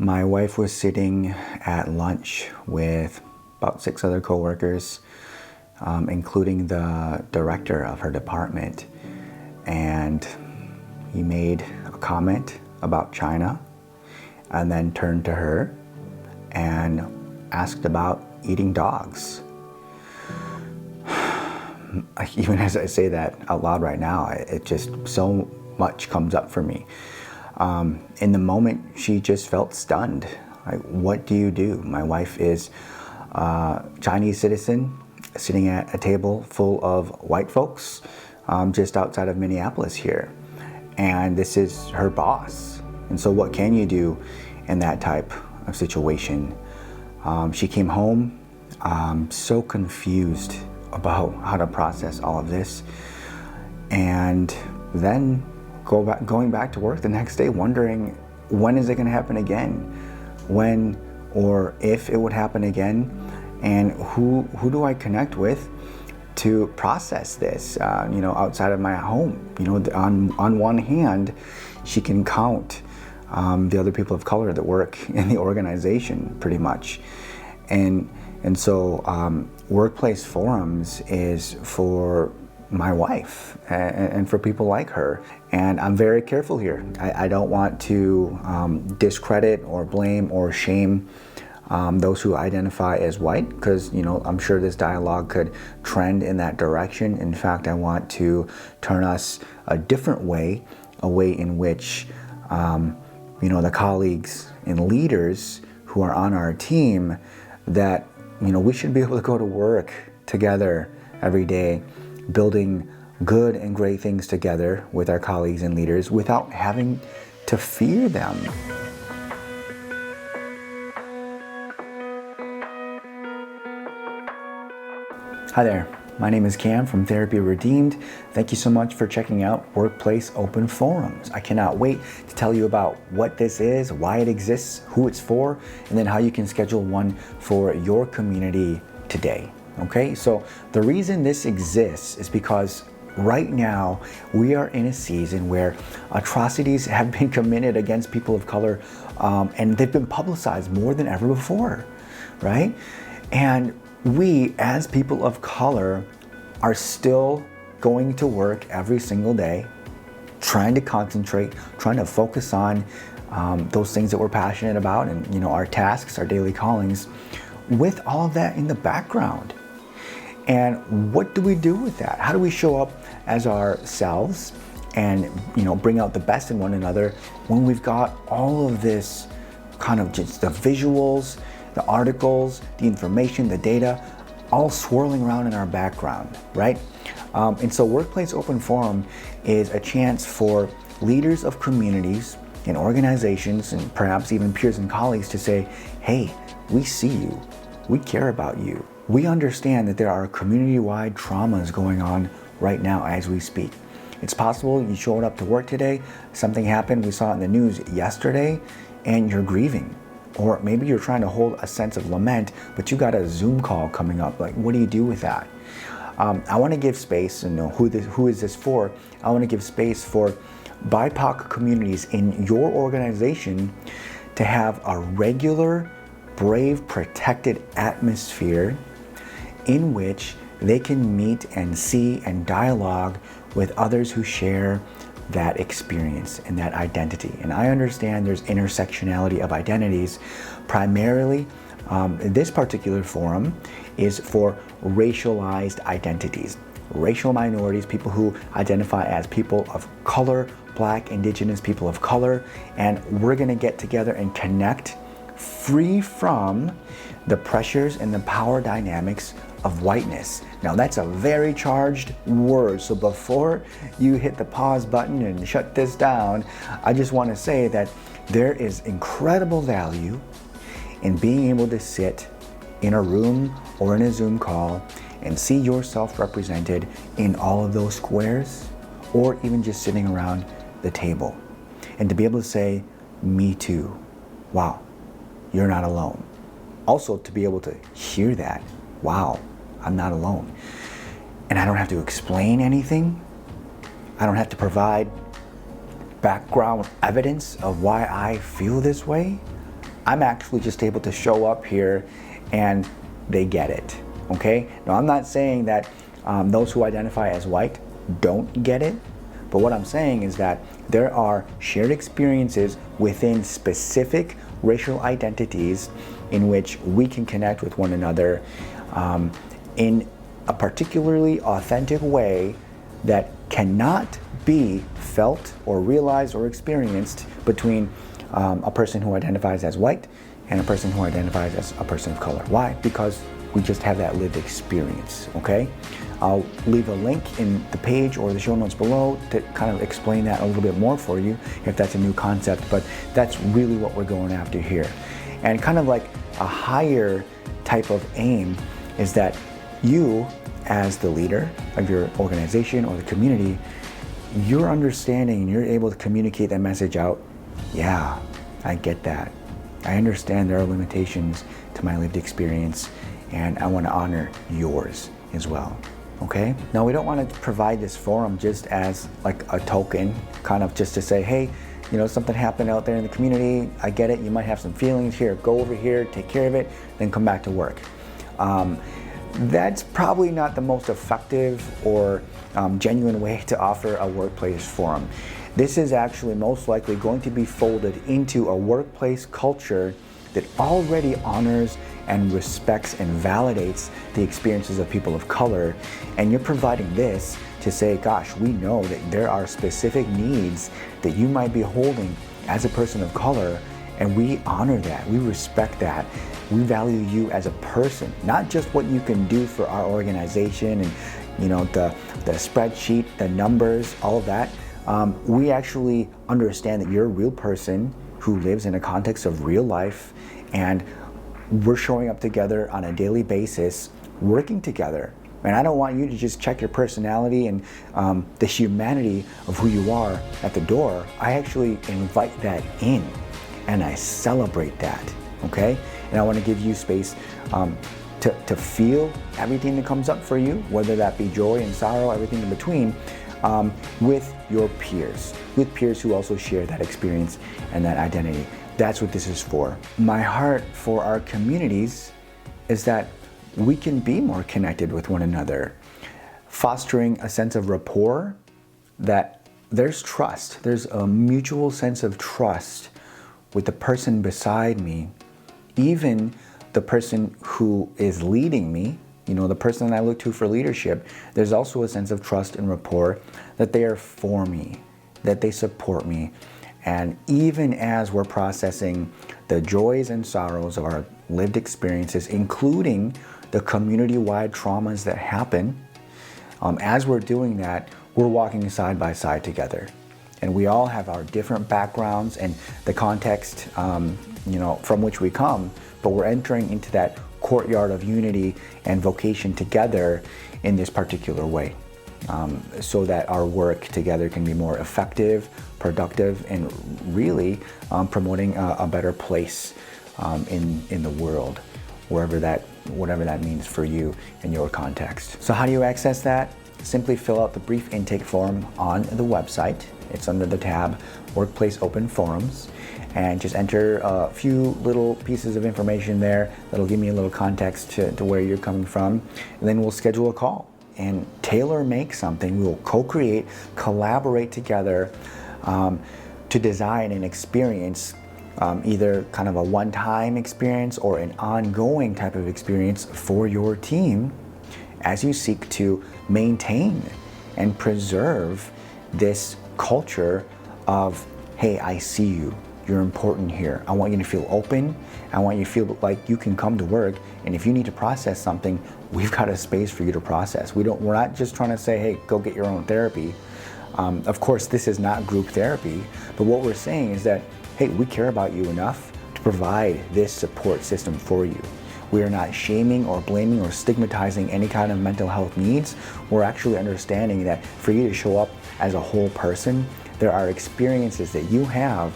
My wife was sitting at lunch with about 6 other coworkers, including the director of her department, and he made a comment about China and then turned to her and asked about eating dogs. Even as I say that out loud right now, it just so much comes up for me. In the moment, she just felt stunned. Like, what do you do? My wife is a Chinese citizen sitting at a table full of white folks just outside of Minneapolis here. And this is her boss. And so what can you do in that type of situation? She came home so confused about how to process all of this, and then going back to work the next day wondering, when is it going to happen again? When or if it would happen again, and who do I connect with to process this, outside of my home? On one hand, she can count the other people of color that work in the organization pretty much. And so Workplace Forums is for my wife and for people like her. And I'm very careful here. I don't want to discredit or blame or shame those who identify as white, because I'm sure this dialogue could trend in that direction. In fact, I want to turn us a different way, a way in which the colleagues and leaders who are on our team, that we should be able to go to work together every day, building good and great things together with our colleagues and leaders without having to fear them. Hi there, my name is Cam from Therapy Redeemed. Thank you so much for checking out Workplace Open Forums. I cannot wait to tell you about what this is, why it exists, who it's for, and then how you can schedule one for your community today. Okay, so the reason this exists is because right now we are in a season where atrocities have been committed against people of color, and they've been publicized more than ever before, right? And we, as people of color, are still going to work every single day, trying to concentrate, trying to focus on those things that we're passionate about, and our tasks, our daily callings, with all of that in the background. And what do we do with that? How do we show up as ourselves and bring out the best in one another when we've got all of this kind of just the visuals, the articles, the information, the data, all swirling around in our background, right? And so Workplace Open Forum is a chance for leaders of communities and organizations, and perhaps even peers and colleagues, to say, hey, we see you, we care about you. We understand that there are community-wide traumas going on right now as we speak. It's possible you showed up to work today, something happened, we saw it in the news yesterday, and you're grieving. Or maybe you're trying to hold a sense of lament, but you got a Zoom call coming up. Like, what do you do with that? I want to give space, and who is this for? I want to give space for BIPOC communities in your organization to have a regular, brave, protected atmosphere in which they can meet and see and dialogue with others who share that experience and that identity. And I understand there's intersectionality of identities. Primarily, this particular forum is for racialized identities, racial minorities, people who identify as people of color, Black, Indigenous people of color, and we're gonna get together and connect free from the pressures and the power dynamics of whiteness. Now that's a very charged word, so before you hit the pause button and shut this down, I just want to say that there is incredible value in being able to sit in a room or in a Zoom call and see yourself represented in all of those squares, or even just sitting around the table, and to be able to say, me too, wow, you're not alone. Also to be able to hear that, wow, I'm not alone. And I don't have to explain anything. I don't have to provide background evidence of why I feel this way. I'm actually just able to show up here and they get it, okay? Now, I'm not saying that those who identify as white don't get it, but what I'm saying is that there are shared experiences within specific racial identities in which we can connect with one another in a particularly authentic way that cannot be felt or realized or experienced between a person who identifies as white and a person who identifies as a person of color. Why? Because we just have that lived experience, okay? I'll leave a link in the page or the show notes below to kind of explain that a little bit more for you if that's a new concept, but that's really what we're going after here. And kind of like a higher type of aim is that you, as the leader of your organization or the community, you're understanding and you're able to communicate that message out. Yeah, I get that. I understand there are limitations to my lived experience, and I want to honor yours as well. Okay? Now, we don't want to provide this forum just as like a token, kind of just to say, hey, you know, something happened out there in the community. I get it. You might have some feelings here. Go over here, take care of it, then come back to work. That's probably not the most effective or genuine way to offer a workplace forum. This is actually most likely going to be folded into a workplace culture that already honors and respects and validates the experiences of people of color. And you're providing this to say, gosh, we know that there are specific needs that you might be holding as a person of color, and we honor that, we respect that. We value you as a person, not just what you can do for our organization and, you know, the spreadsheet, the numbers, all of that. We actually understand that you're a real person who lives in a context of real life, and we're showing up together on a daily basis, working together. And I don't want you to just check your personality and the humanity of who you are at the door. I actually invite that in, and I celebrate that, okay? And I want to give you space to feel everything that comes up for you, whether that be joy and sorrow, everything in between, with your peers, with peers who also share that experience and that identity. That's what this is for. My heart for our communities is that we can be more connected with one another, fostering a sense of rapport, that there's trust, there's a mutual sense of trust with the person beside me, even the person who is leading me, you know, the person that I look to for leadership. There's also a sense of trust and rapport that they are for me, that they support me. And even as we're processing the joys and sorrows of our lived experiences, including the community-wide traumas that happen, as we're doing that, we're walking side by side together. And we all have our different backgrounds and the context, you know, from which we come, but we're entering into that courtyard of unity and vocation together in this particular way, so that our work together can be more effective, productive, and really promoting a better place in the world, whatever that means for you in your context. So how do you access that? Simply fill out the brief intake form on the website. It's under the tab Workplace Open Forums, and just enter a few little pieces of information there that'll give me a little context to where you're coming from, and then we'll schedule a call and tailor make something. We'll co-create, collaborate together to design an experience, either kind of a one-time experience or an ongoing type of experience for your team as you seek to maintain and preserve this culture of, hey, I see you, you're important here. I want you to feel open. I want you to feel like you can come to work, and if you need to process something, we've got a space for you to process. We're not just trying to say, hey, go get your own therapy. Of course, this is not group therapy, but what we're saying is that, hey, we care about you enough to provide this support system for you. We are not shaming or blaming or stigmatizing any kind of mental health needs. We're actually understanding that for you to show up as a whole person, there are experiences that you have,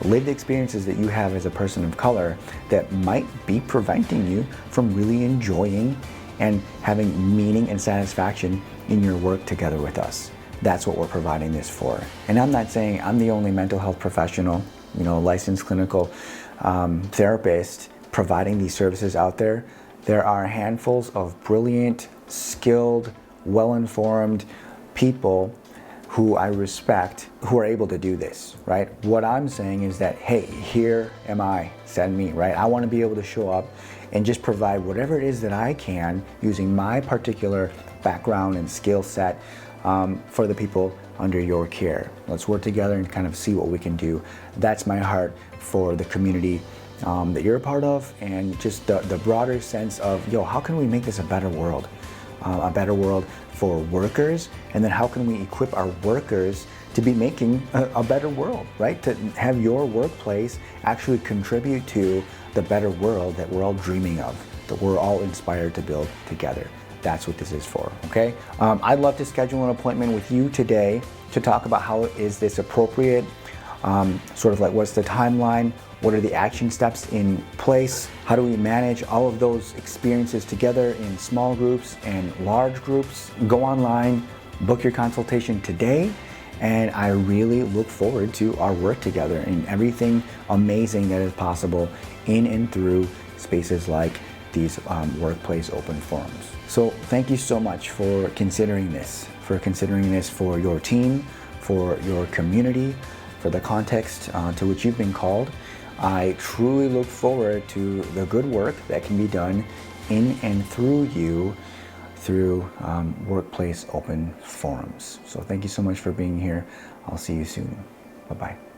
lived experiences that you have as a person of color that might be preventing you from really enjoying and having meaning and satisfaction in your work together with us. That's what we're providing this for. And I'm not saying I'm the only mental health professional, you know, licensed clinical therapists providing these services out there, there are handfuls of brilliant, skilled, well-informed people who I respect who are able to do this, right? What I'm saying is that, hey, here am I, send me, right? I want to be able to show up and just provide whatever it is that I can using my particular background and skill set for the people under your care. Let's work together and kind of see what we can do. That's my heart for the community that you're a part of, and just the broader sense of, yo, how can we make this a better world? A better world for workers, and then how can we equip our workers to be making a better world, right? To have your workplace actually contribute to the better world that we're all dreaming of, that we're all inspired to build together. That's what this is for, okay? I'd love to schedule an appointment with you today to talk about how is this appropriate, sort of like what's the timeline, what are the action steps in place, how do we manage all of those experiences together in small groups and large groups. Go online, book your consultation today, and I really look forward to our work together and everything amazing that is possible in and through spaces like these workplace open forums. So thank you so much for considering this for your team, for your community, for the context to which you've been called. I truly look forward to the good work that can be done in and through you through workplace open forums. So thank you so much for being here. I'll see you soon. Bye-bye.